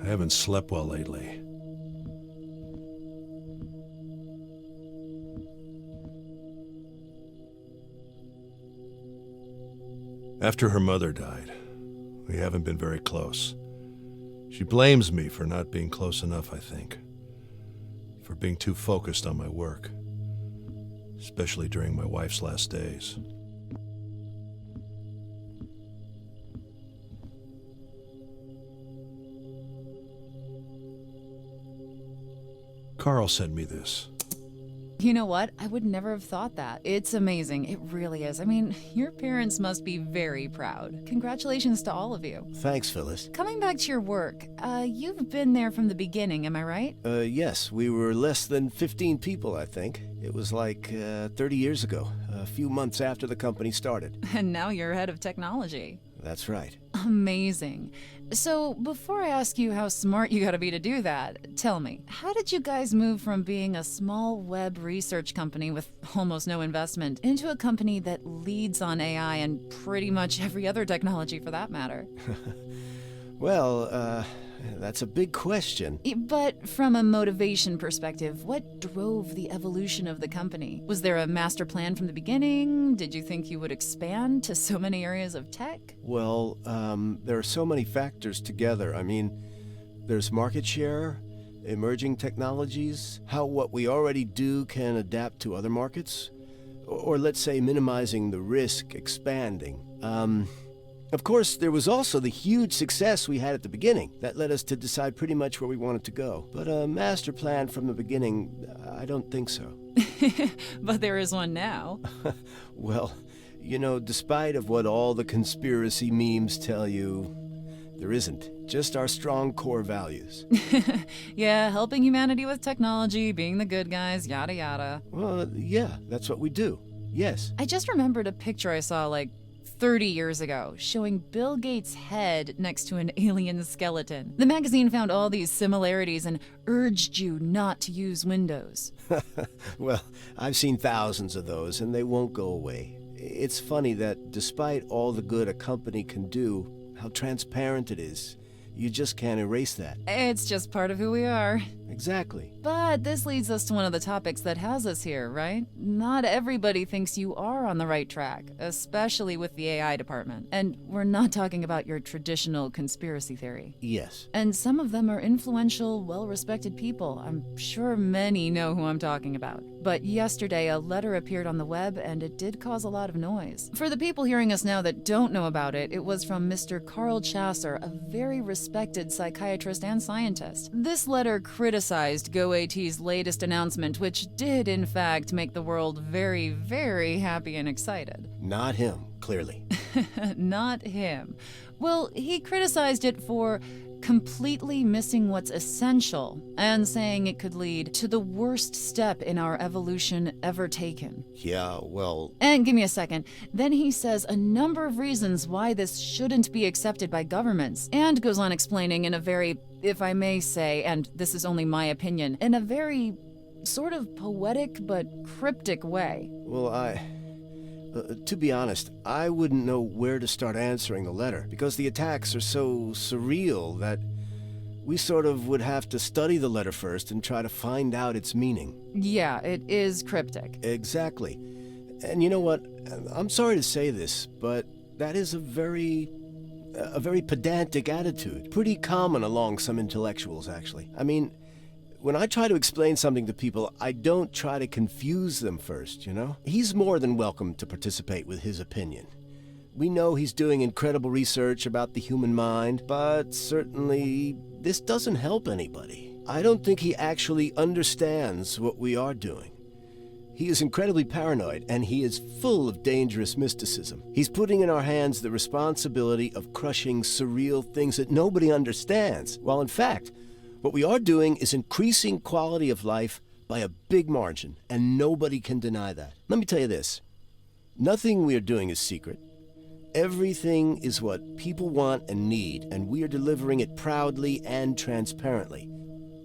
I haven't slept well lately. After her mother died, we haven't been very close. She blames me for not being close enough, I think. For being too focused on my work, especially during my wife's last days. Carl sent me this. You know what? I would never have thought that. It's amazing. It really is. I mean, your parents must be very proud. Congratulations to all of you. Thanks, Phyllis. Coming back to your work, you've been there from the beginning, am I right? Yes, we were less than 15 people, I think. It was like 30 years ago, a few months after the company started. And now you're head of technology. That's right. Amazing. So, before I ask you how smart you gotta be to do that, tell me, how did you guys move from being a small web research company with almost no investment into a company that leads on AI and pretty much every other technology for that matter? Well, that's a big question. But from a motivation perspective, what drove the evolution of the company? Was there a master plan from the beginning? Did you think you would expand to so many areas of tech? Well, there are so many factors together. I mean, there's market share, emerging technologies, how what we already do can adapt to other markets, or let's say minimizing the risk expanding. Of course, there was also the huge success we had at the beginning that led us to decide pretty much where we wanted to go. But a master plan from the beginning, I don't think so. But there is one now. Well, you know, despite of what all the conspiracy memes tell you, there isn't. Just our strong core values. Yeah, helping humanity with technology, being the good guys, yada yada. Well, yeah, that's what we do. Yes. I just remembered a picture I saw like 30 years ago, showing Bill Gates' head next to an alien skeleton. The magazine found all these similarities and urged you not to use Windows. Well, I've seen thousands of those, and they won't go away. It's funny that despite all the good a company can do, how transparent it is, you just can't erase that. It's just part of who we are. Exactly. But this leads us to one of the topics that has us here, right? Not everybody thinks you are on the right track, especially with the AI department. And we're not talking about your traditional conspiracy theory. Yes. And some of them are influential, well-respected people. I'm sure many know who I'm talking about. But yesterday, a letter appeared on the web, and it did cause a lot of noise. For the people hearing us now that don't know about it, it was from Mr. Carl Chasser, a very respected psychiatrist and scientist. This letter criticized GoAT's latest announcement, which did, in fact, make the world very, very happy and excited. Not him, clearly. Not him. Well, he criticized it for completely missing what's essential and saying it could lead to the worst step in our evolution ever taken. Yeah, well... And give me a second. Then he says a number of reasons why this shouldn't be accepted by governments, and goes on explaining in a very, if I may say, and this is only my opinion, in a very sort of poetic but cryptic way. Well, to be honest, I wouldn't know where to start answering the letter, because the attacks are so surreal that we sort of would have to study the letter first and try to find out its meaning. Yeah, it is cryptic. Exactly. And you know what? I'm sorry to say this, but that is a very pedantic attitude. Pretty common along some intellectuals, actually. I mean, when I try to explain something to people, I don't try to confuse them first, you know? He's more than welcome to participate with his opinion. We know he's doing incredible research about the human mind, but certainly this doesn't help anybody. I don't think he actually understands what we are doing. He is incredibly paranoid, and he is full of dangerous mysticism. He's putting in our hands the responsibility of crushing surreal things that nobody understands, while in fact, what we are doing is increasing quality of life by a big margin, and nobody can deny that. Let me tell you this. Nothing we are doing is secret. Everything is what people want and need, and we are delivering it proudly and transparently.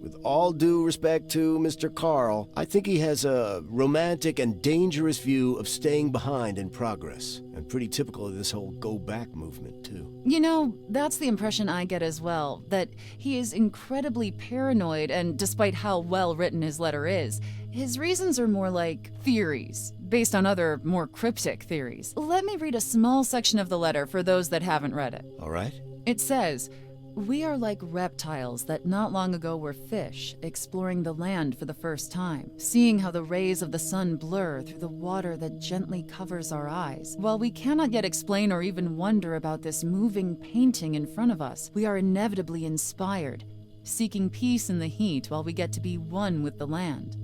With all due respect to Mr. Carl, I think he has a romantic and dangerous view of staying behind in progress, and pretty typical of this whole go-back movement, too. You know, that's the impression I get as well, that he is incredibly paranoid, and despite how well written his letter is, his reasons are more like theories, based on other, more cryptic theories. Let me read a small section of the letter for those that haven't read it. All right? It says, "We are like reptiles that not long ago were fish, exploring the land for the first time, seeing how the rays of the sun blur through the water that gently covers our eyes. While we cannot yet explain or even wonder about this moving painting in front of us, we are inevitably inspired, seeking peace in the heat while we get to be one with the land."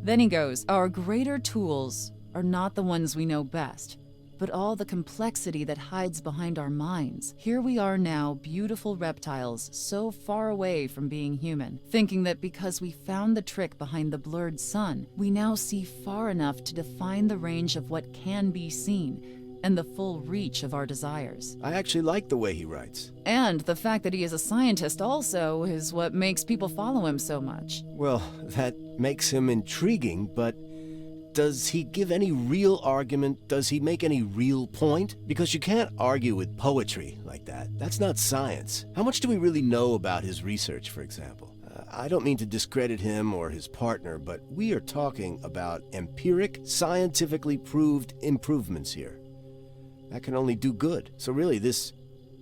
Then he goes, "Our greater tools are not the ones we know best, but all the complexity that hides behind our minds. Here we are now, beautiful reptiles, so far away from being human, thinking that because we found the trick behind the blurred sun, we now see far enough to define the range of what can be seen and the full reach of our desires." I actually like the way he writes. And the fact that he is a scientist also is what makes people follow him so much. Well, that makes him intriguing, but does he give any real argument? Does he make any real point? Because you can't argue with poetry like that. That's not science. How much do we really know about his research, for example? I don't mean to discredit him or his partner, but we are talking about empiric, scientifically proved improvements here. That can only do good. So really, this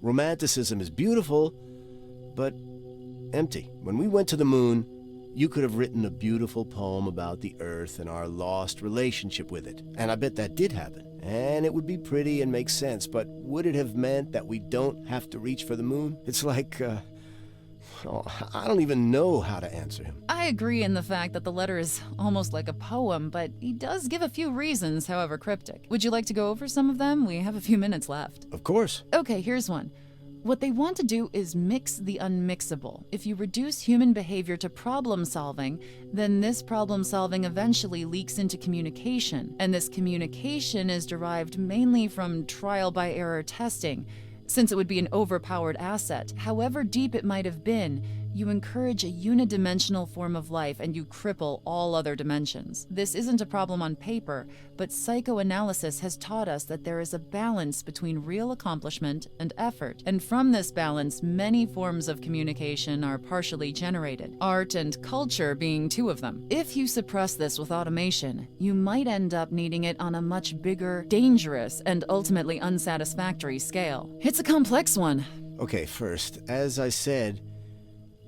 romanticism is beautiful, but empty. When we went to the moon, you could have written a beautiful poem about the Earth and our lost relationship with it. And I bet that did happen. And it would be pretty and make sense, but would it have meant that we don't have to reach for the moon? It's like, I don't even know how to answer him. I agree in the fact that the letter is almost like a poem, but he does give a few reasons, however cryptic. Would you like to go over some of them? We have a few minutes left. Of course. Okay, here's one. What they want to do is mix the unmixable. If you reduce human behavior to problem solving, then this problem solving eventually leaks into communication. And this communication is derived mainly from trial by error testing, since it would be an overpowered asset. However deep it might have been, you encourage a unidimensional form of life and you cripple all other dimensions. This isn't a problem on paper, but psychoanalysis has taught us that there is a balance between real accomplishment and effort. And from this balance, many forms of communication are partially generated, art and culture being two of them. If you suppress this with automation, you might end up needing it on a much bigger, dangerous, and ultimately unsatisfactory scale. It's a complex one. Okay, first, as I said,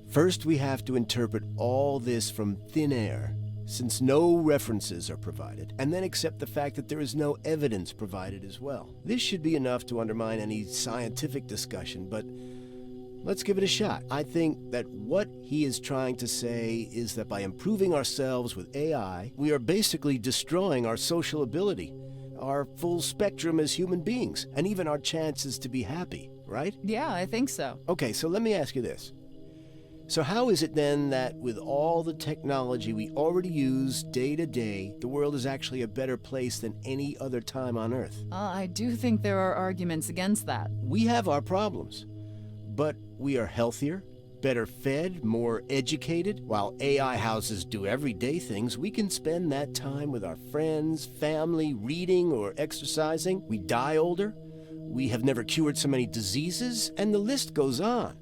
first we have to interpret all this from thin air, since no references are provided, and then accept the fact that there is no evidence provided as well. This should be enough to undermine any scientific discussion, but let's give it a shot. I think that what he is trying to say is that by improving ourselves with AI, we are basically destroying our social ability, our full spectrum as human beings, and even our chances to be happy, right? Yeah, I think so. Okay, so let me ask you this. So how is it then that with all the technology we already use day to day, the world is actually a better place than any other time on Earth? I do think there are arguments against that. We have our problems, but we are healthier, better fed, more educated. While AI houses do everyday things, we can spend that time with our friends, family, reading, or exercising. We die older. We have never cured so many diseases, and the list goes on.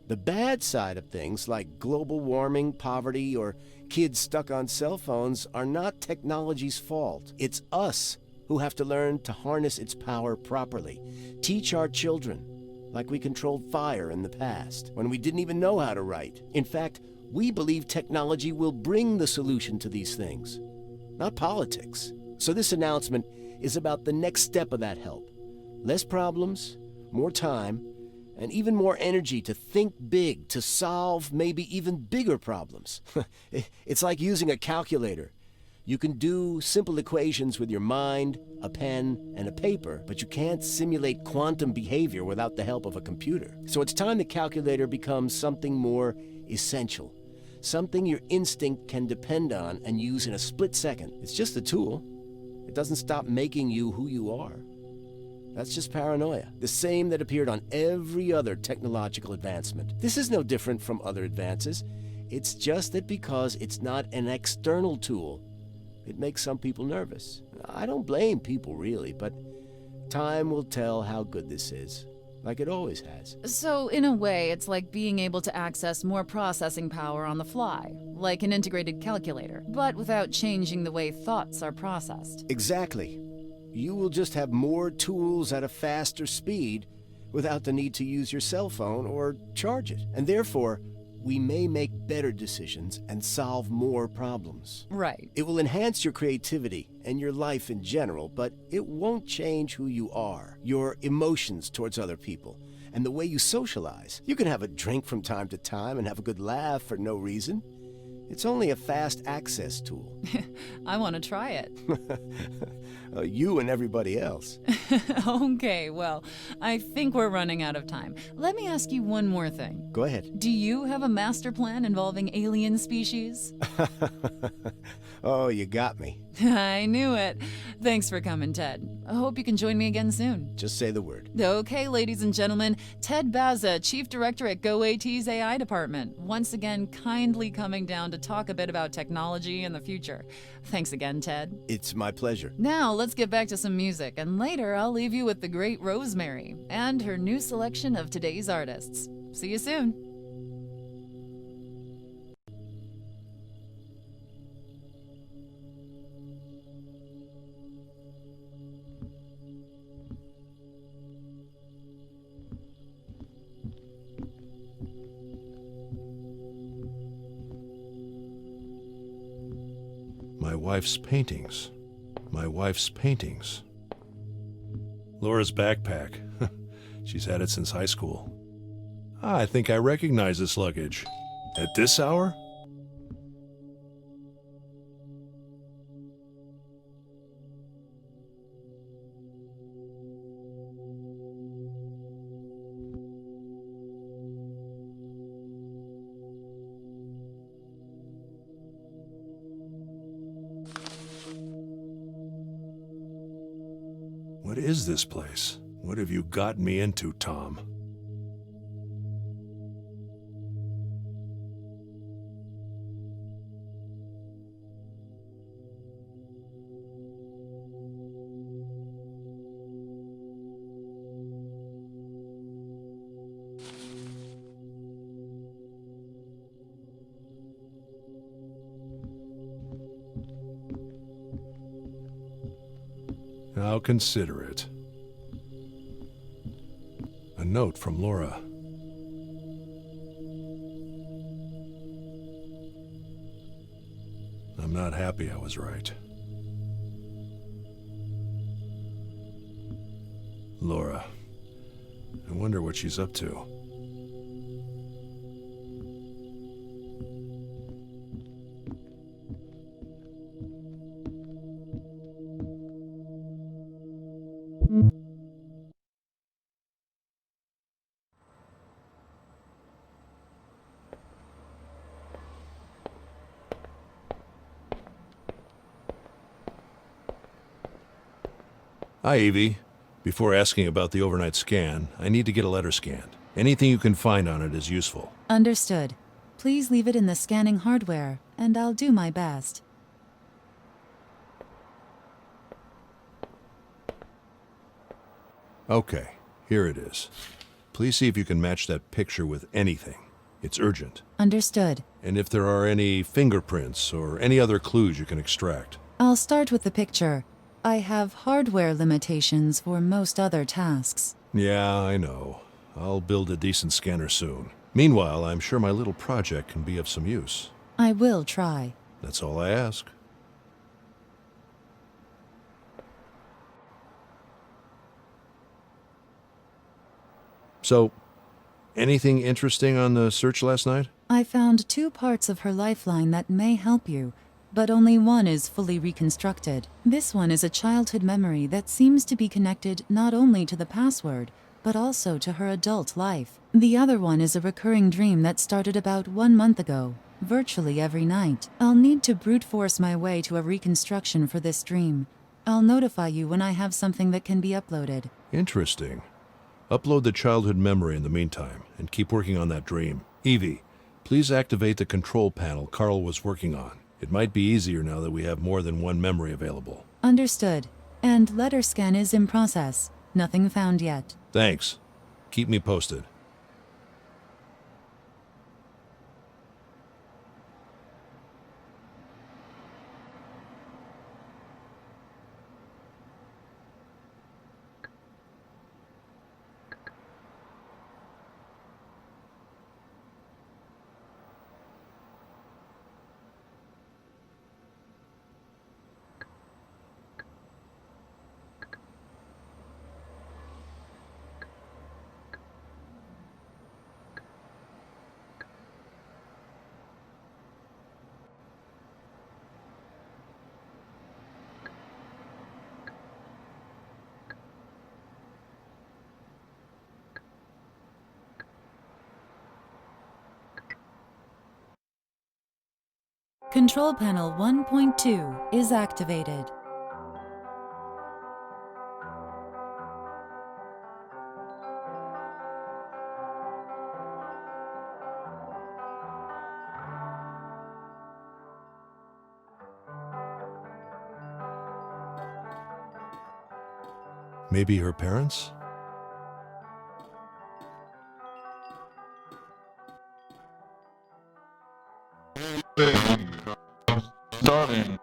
The bad side of things, like global warming, poverty, or kids stuck on cell phones, are not technology's fault. It's us who have to learn to harness its power properly. Teach our children, like we controlled fire in the past, when we didn't even know how to write. In fact, we believe technology will bring the solution to these things, not politics. So this announcement is about the next step of that help. Less problems, more time, and even more energy to think big, to solve maybe even bigger problems. It's like using a calculator. You can do simple equations with your mind, a pen, and a paper, but you can't simulate quantum behavior without the help of a computer. So it's time the calculator becomes something more essential, something your instinct can depend on and use in a split second. It's just a tool. It doesn't stop making you who you are. That's just paranoia, the same that appeared on every other technological advancement. This is no different from other advances. It's just that because it's not an external tool, it makes some people nervous. I don't blame people really, but time will tell how good this is, like it always has. So, in a way, it's like being able to access more processing power on the fly, like an integrated calculator, but without changing the way thoughts are processed. Exactly. You will just have more tools at a faster speed without the need to use your cell phone or charge it. And therefore, we may make better decisions and solve more problems. Right. It will enhance your creativity and your life in general, but it won't change who you are, your emotions towards other people, and the way you socialize. You can have a drink from time to time and have a good laugh for no reason. It's only a fast access tool. I want to try it. You and everybody else. Okay, well, I think we're running out of time. Let me ask you one more thing. Go ahead. Do you have a master plan involving alien species? Oh, you got me. I knew it. Thanks for coming, Ted. I hope you can join me again soon. Just say the word. Okay, ladies and gentlemen, Ted Baza, Chief Director at GoAT's AI Department, once again kindly coming down to talk a bit about technology and the future. Thanks again, Ted. It's my pleasure. Now, let's get back to some music, and later I'll leave you with the great Rosemary and her new selection of today's artists. See you soon. My wife's paintings. My wife's paintings. Laura's backpack. She's had it since high school. I think I recognize this luggage. At this hour? What is this place? What have you gotten me into, Tom? I'll consider it. A note from Laura. I'm not happy I was right. Laura. I wonder what she's up to. Hi, Evie. Before asking about the overnight scan, I need to get a letter scanned. Anything you can find on it is useful. Understood. Please leave it in the scanning hardware, and I'll do my best. Okay, here it is. Please see if you can match that picture with anything. It's urgent. Understood. And if there are any fingerprints or any other clues you can extract. I'll start with the picture. I have hardware limitations for most other tasks. Yeah, I know. I'll build a decent scanner soon. Meanwhile, I'm sure my little project can be of some use. I will try. That's all I ask. So, anything interesting on the search last night? I found 2 parts of her lifeline that may help you, but only one is fully reconstructed. This one is a childhood memory that seems to be connected not only to the password, but also to her adult life. The other one is a recurring dream that started about 1 month ago, virtually every night. I'll need to brute force my way to a reconstruction for this dream. I'll notify you when I have something that can be uploaded. Interesting. Upload the childhood memory in the meantime, and keep working on that dream. Evie, Please activate the control panel Carl was working on. It might be easier now that we have more than one memory available. Understood. And letter scan is in process. Nothing found yet. Thanks. Keep me posted. Control panel 1.2 is activated. Maybe her parents? Starting.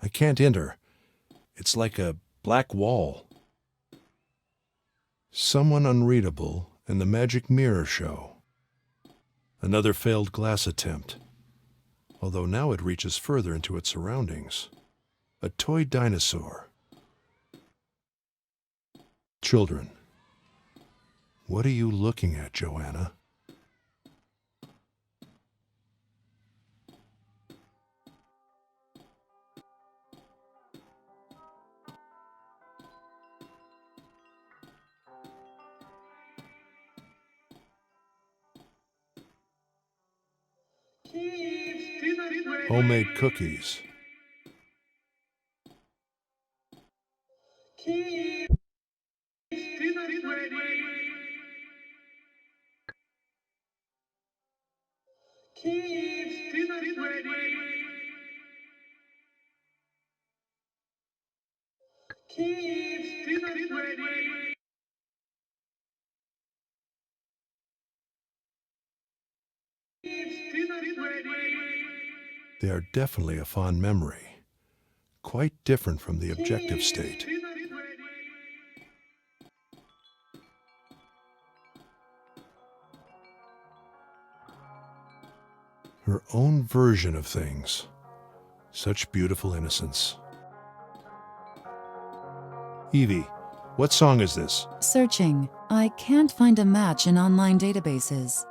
I can't enter. It's like a black wall. Someone unreadable and the magic mirror show. Another failed glass attempt, although now it reaches further into its surroundings. A toy dinosaur. Children. What are you looking at, Joanna? Homemade cookies. They are definitely a fond memory, quite different from the objective state. Her own version of things. Such beautiful innocence. Evie, what song is this? Searching. I can't find a match in online databases.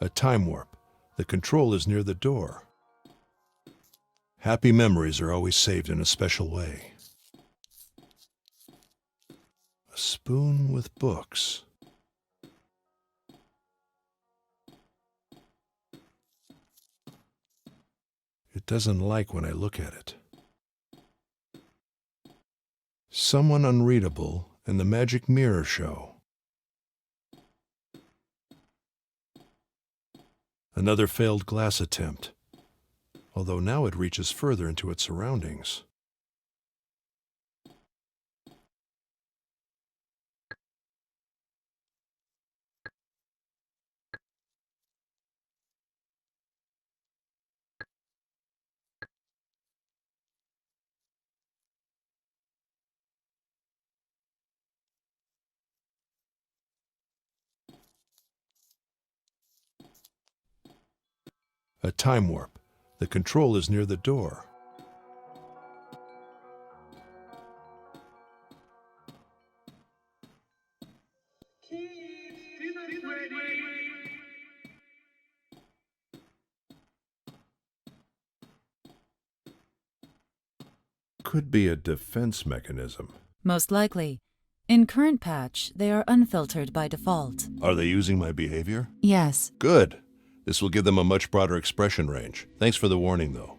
A time warp. The control is near the door. Happy memories are always saved in a special way. A spoon with books. It doesn't like when I look at it. Someone unreadable and the magic mirror show. Another failed glass attempt, although now it reaches further into its surroundings. A time warp. The control is near the door. Could be a defense mechanism. Most likely. In current patch, they are unfiltered by default. Are they using my behavior? Yes. Good. This will give them a much broader expression range. Thanks for the warning, though.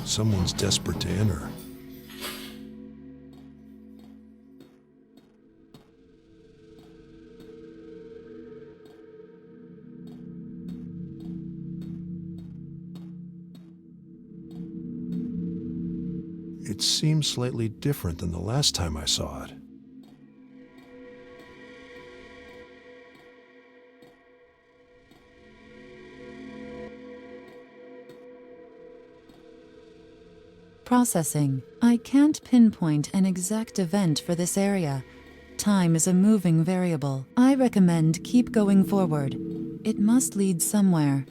Someone's desperate to enter. It seems slightly different than the last time I saw it. Processing. I can't pinpoint an exact event for this area. Time is a moving variable. I recommend keep going forward. It must lead somewhere.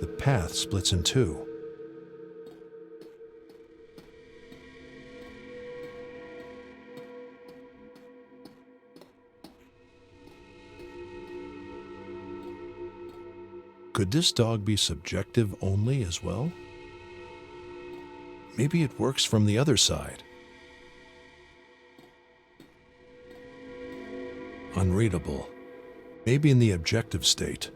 The path splits in two. Could this dog be subjective only as well? Maybe it works from the other side. Unreadable. Maybe in the objective state.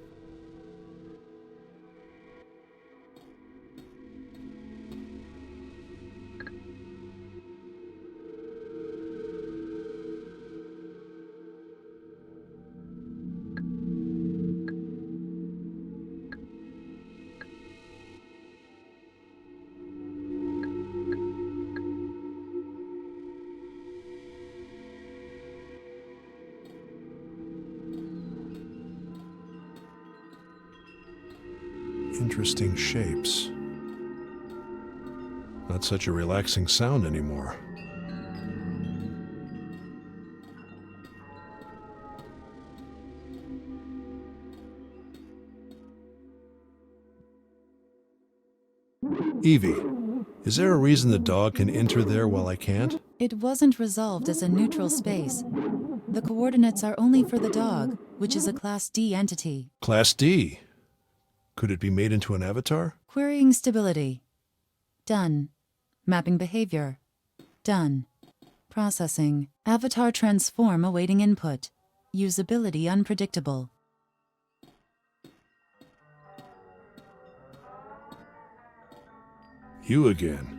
Interesting shapes. Not such a relaxing sound anymore. Evie, is there a reason the dog can enter there while I can't? It wasn't resolved as a neutral space. The coordinates are only for the dog, which is a Class D entity. Class D. Could it be made into an avatar? Querying stability. Done. Mapping behavior. Done. Processing. Avatar transform awaiting input. Usability unpredictable. You again.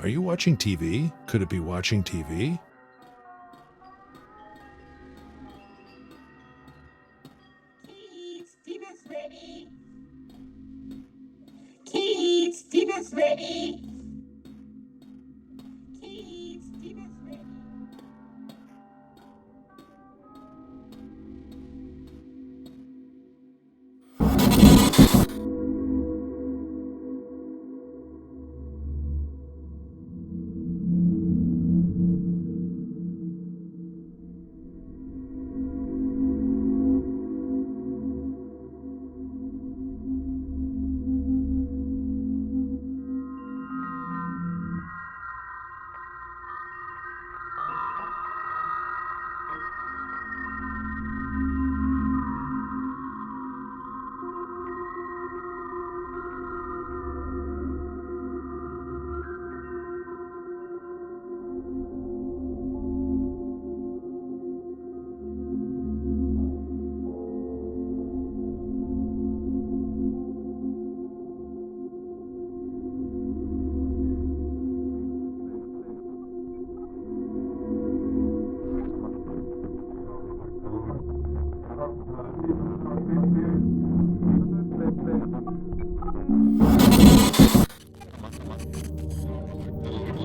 Are you watching TV? Could it be watching TV? Kids, dinner's ready. Kids, dinner's ready. Kids, dinner's ready.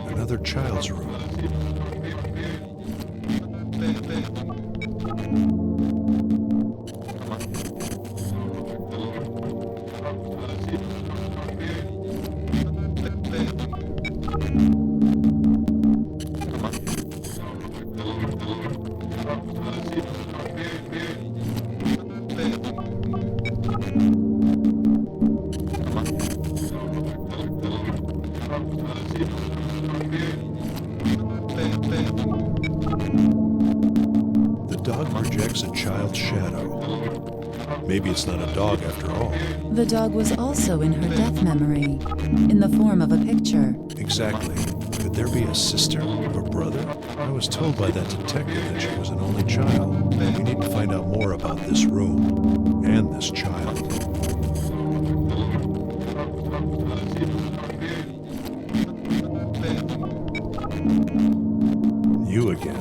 Another child's room. The dog projects a child's shadow. Maybe it's not a dog after all. The dog was also in her death memory, in the form of a picture. Exactly. Could there be a sister or brother? I was told by that detective that she was an only child. We need to find out more about this room and this child. You again.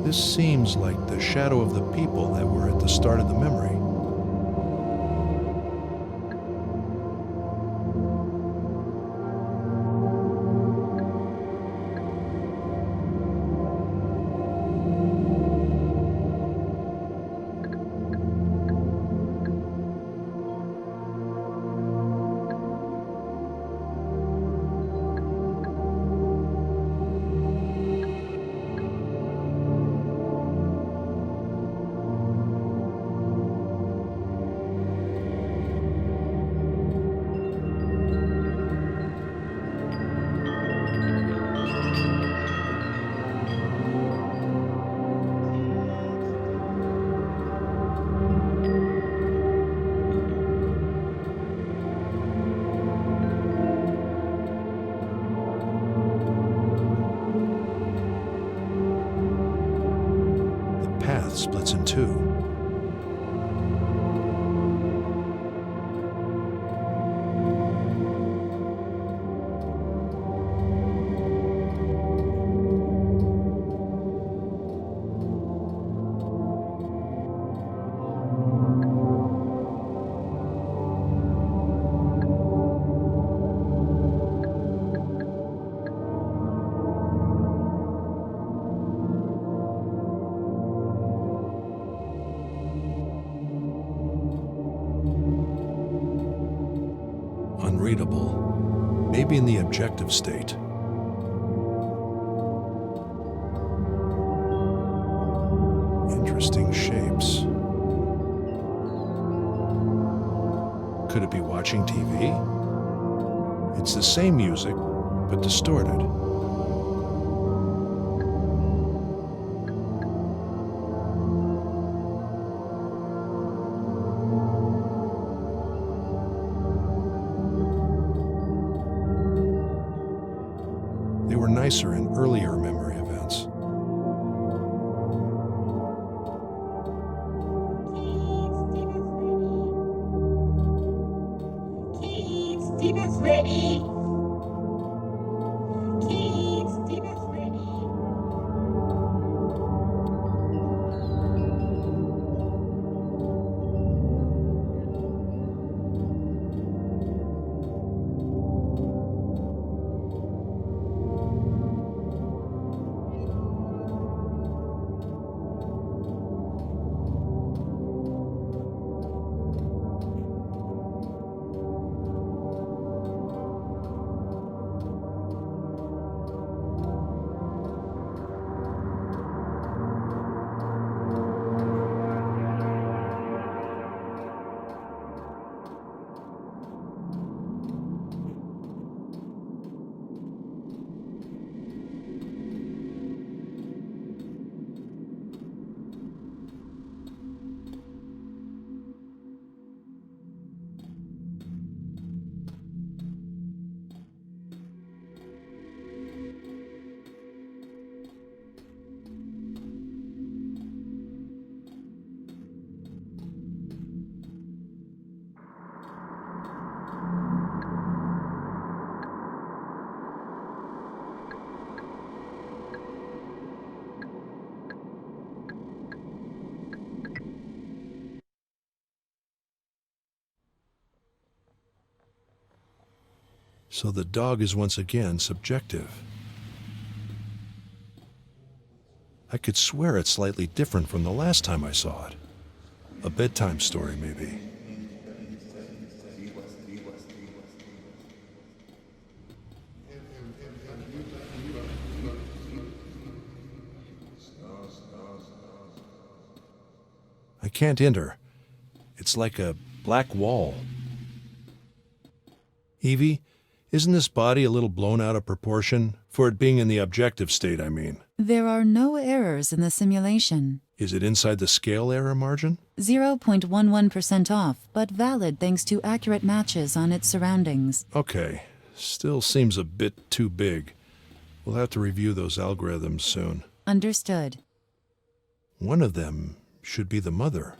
This seems like the shadow of the people that were at the start of the memory. path splits in two. Unreadable, maybe in the objective state. Interesting shapes. Could it be watching TV? It's the same music, but distorted. They were nicer in earlier memory events. Kids, dinner's ready. Kids, dinner's ready. So the dog is once again subjective. I could swear it's slightly different from the last time I saw it. A bedtime story, maybe. I can't enter. It's like a black wall. Evie, isn't this body a little blown out of proportion? For it being in the objective state, I mean. There are no errors in the simulation. Is it inside the scale error margin? 0.11% off, but valid thanks to accurate matches on its surroundings. Okay. Still seems a bit too big. We'll have to review those algorithms soon. Understood. One of them should be the mother.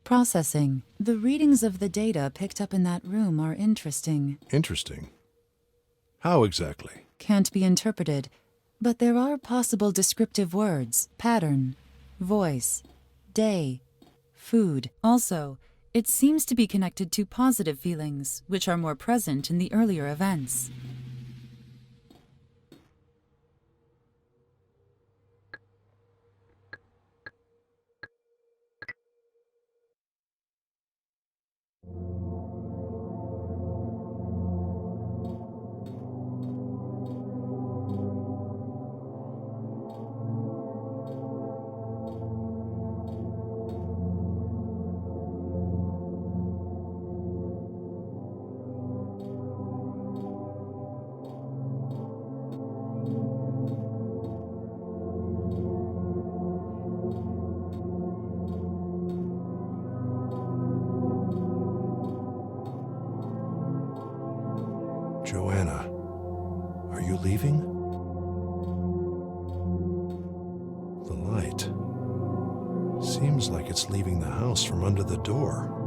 Processing. The readings of the data picked up in that room are interesting. Interesting. How exactly? Can't be interpreted, but there are possible descriptive words: pattern, voice, day, food. Also, it seems to be connected to positive feelings, which are more present in the earlier events. Seems like it's leaving the house from under the door.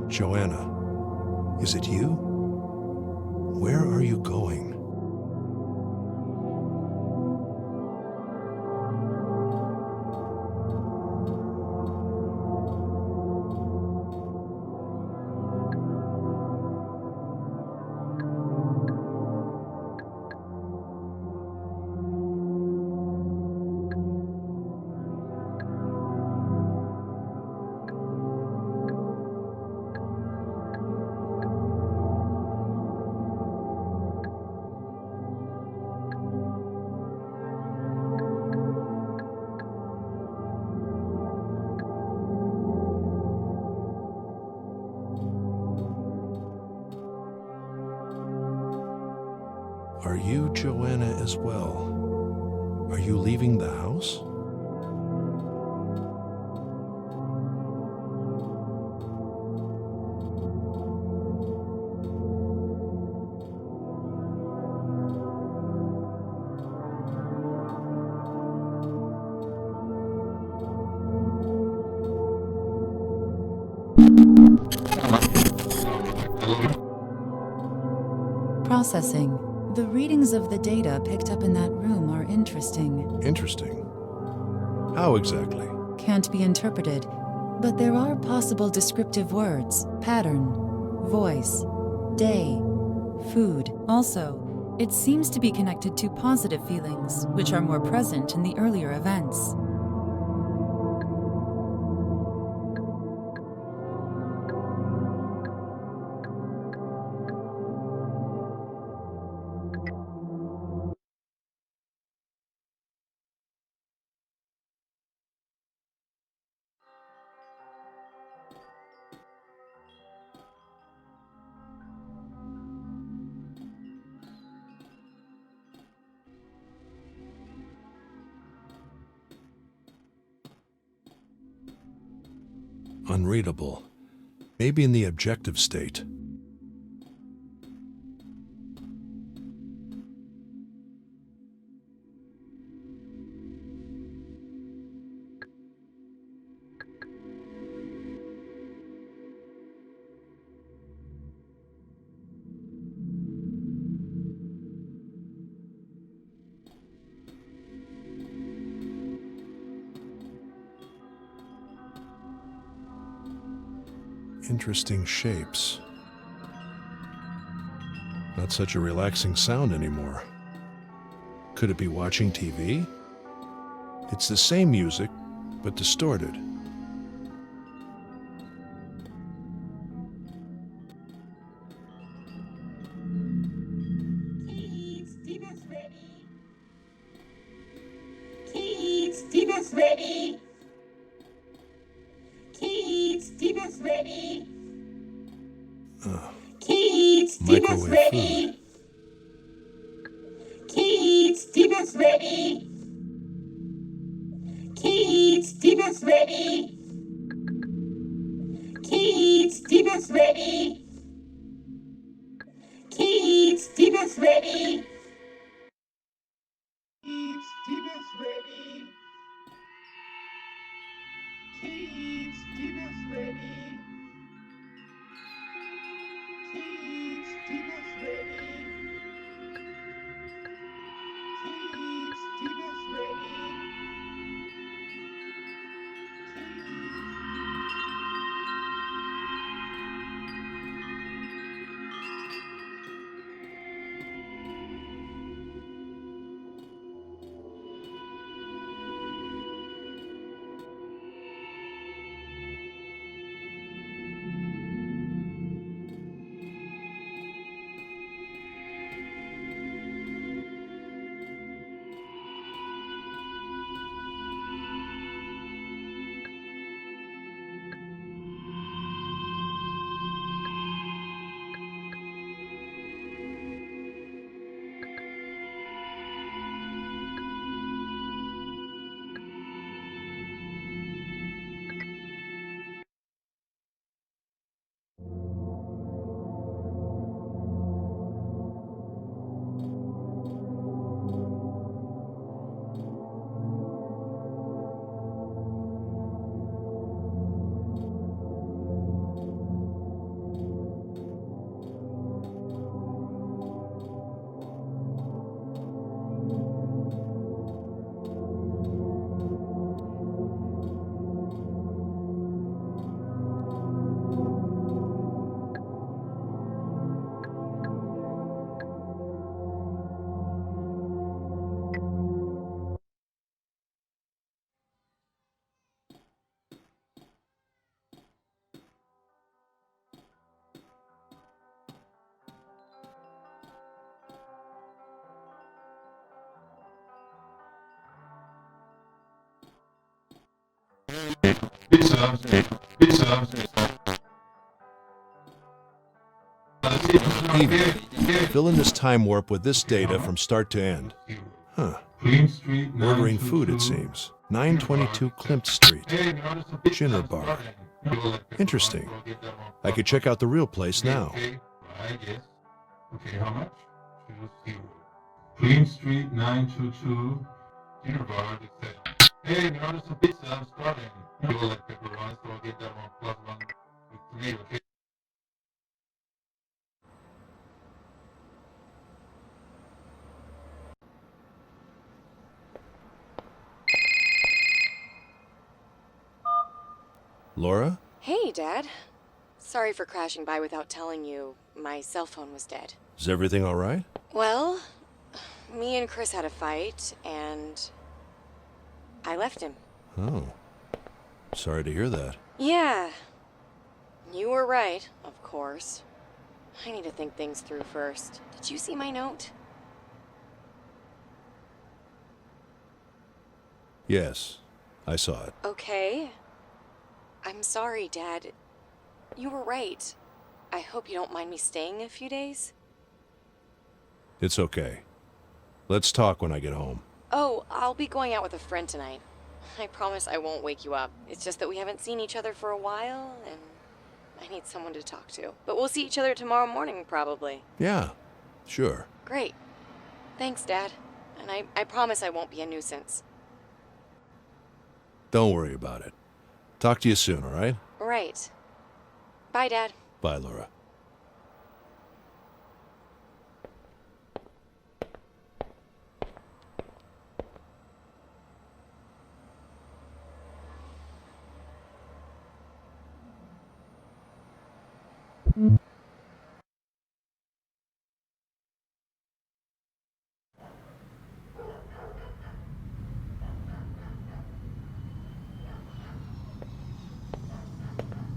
Joanna, is it you? Where are you going? Are you Joanna as well? Are you leaving the house? Processing. The readings of the data picked up in that room are interesting. Interesting. How exactly? Can't be interpreted, but there are possible descriptive words: pattern, voice, day, food. Also, it seems to be connected to positive feelings, which are more present in the earlier events. Unreadable. Maybe in the objective state. Interesting shapes. Not such a relaxing sound anymore. Could it be watching TV? It's the same music, but distorted. Kids, dinner's ready. Kids, dinner's ready. Kids, dinner's ready. Kids, dinner's Microwave ready. Kids, dinner's ready. Kids, dinner's ready. Kids, dinner's ready. Kids, dinner's ready. Kids, dinner's ready. Kids, dinner's ready. Kids, dinner's ready. Kids, dinner's ready. Evening. Fill in this time warp with this data from start to end. Huh. Ordering food, it seems. 922 Klimt Street. Dinner bar. Interesting. I could check out the real place now. Okay, how much? Clean Street 922 dinner bar. Hey, notice the pizza I'm starting. People like pepperoni, so I'll get that one plus one with tomato. Okay? Laura? Hey, Dad. Sorry for crashing by without telling you. My cell phone was dead. Is everything all right? Well, me and Chris had a fight, and I left him. Oh. Sorry to hear that. Yeah. You were right, of course. I need to think things through first. Did you see my note? Yes, I saw it. Okay. I'm sorry, Dad. You were right. I hope you don't mind me staying a few days. It's okay. Let's talk when I get home. Oh, I'll be going out with a friend tonight. I promise I won't wake you up. It's just that we haven't seen each other for a while, and I need someone to talk to. But we'll see each other tomorrow morning, probably. Yeah, sure. Great. Thanks, Dad. And I promise I won't be a nuisance. Don't worry about it. Talk to you soon, all right? Right. Bye, Dad. Bye, Laura.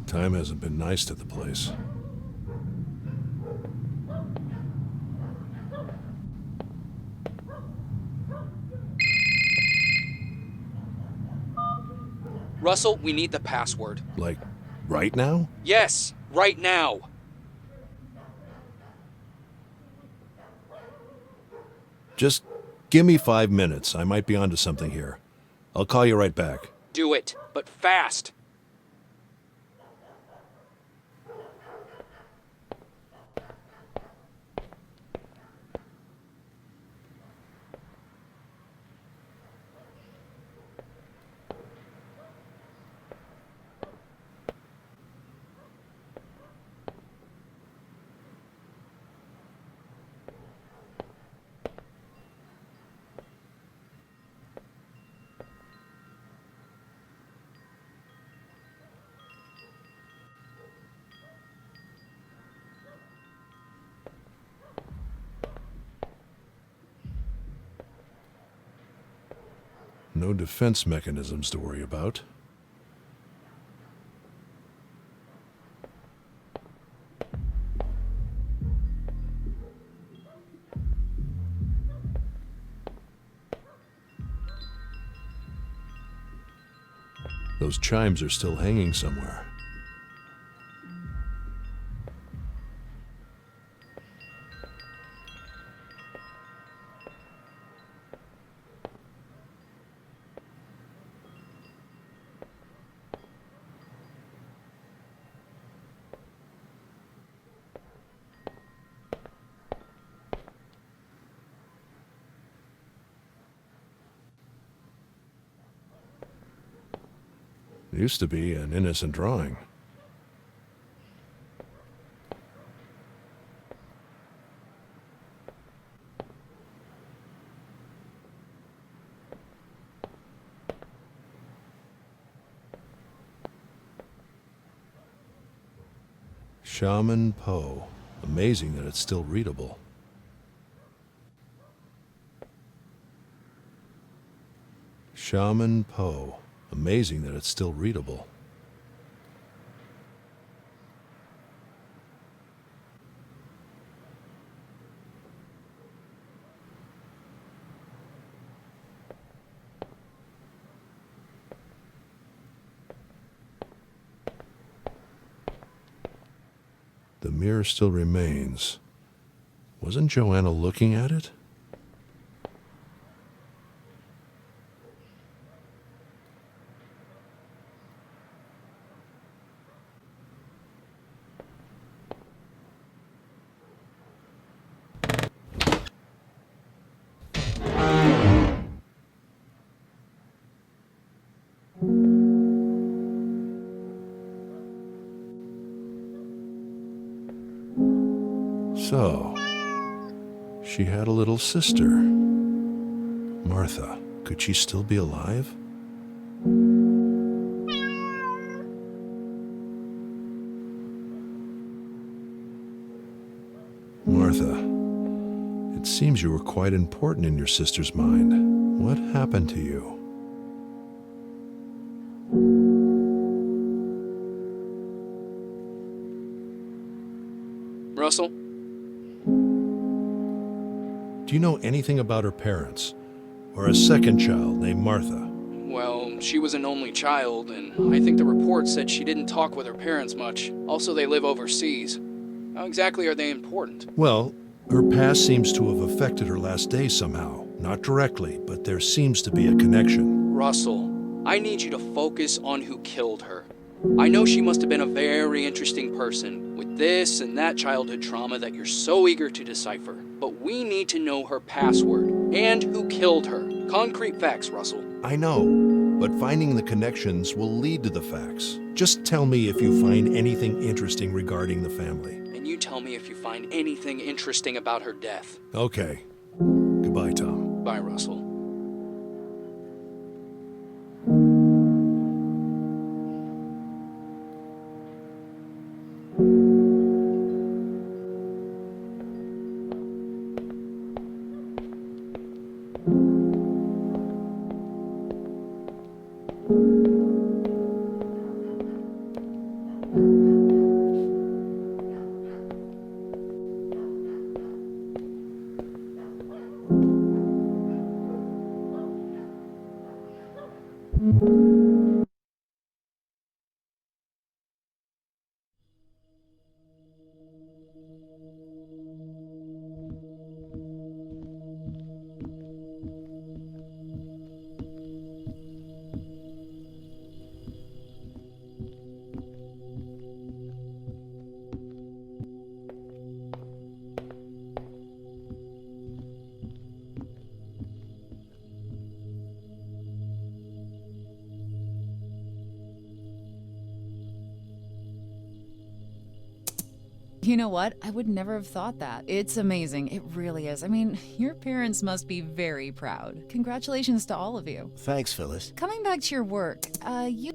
Time hasn't been nice to the place. Russell, we need the password. Like, right now? Yes, right now. Just give me 5 minutes. I might be onto something here. I'll call you right back. Do it, but fast. No defense mechanisms to worry about. Those chimes are still hanging somewhere. It used to be an innocent drawing. Shaman Poe. Amazing that it's still readable. Shaman Poe. Amazing that it's still readable. The mirror still remains. Wasn't Joanna looking at it? So, she had a little sister. Martha, could she still be alive? Martha, it seems you were quite important in your sister's mind. What happened to you? Russell? Do you know anything about her parents? Or a second child named Martha? Well, she was an only child, and I think the report said she didn't talk with her parents much. Also, they live overseas. How exactly are they important? Well, her past seems to have affected her last days somehow. Not directly, but there seems to be a connection. Russell, I need you to focus on who killed her. I know she must have been a very interesting person, with this and that childhood trauma that you're so eager to decipher. But we need to know her password, and who killed her. Concrete facts, Russell. I know, but finding the connections will lead to the facts. Just tell me if you find anything interesting regarding the family. And you tell me if you find anything interesting about her death. Okay. Goodbye, Tom. Bye, Russell. You know what? I would never have thought that. It's amazing. It really is. I mean, your parents must be very proud. Congratulations to all of you. Thanks, Phyllis. Coming back to your work, you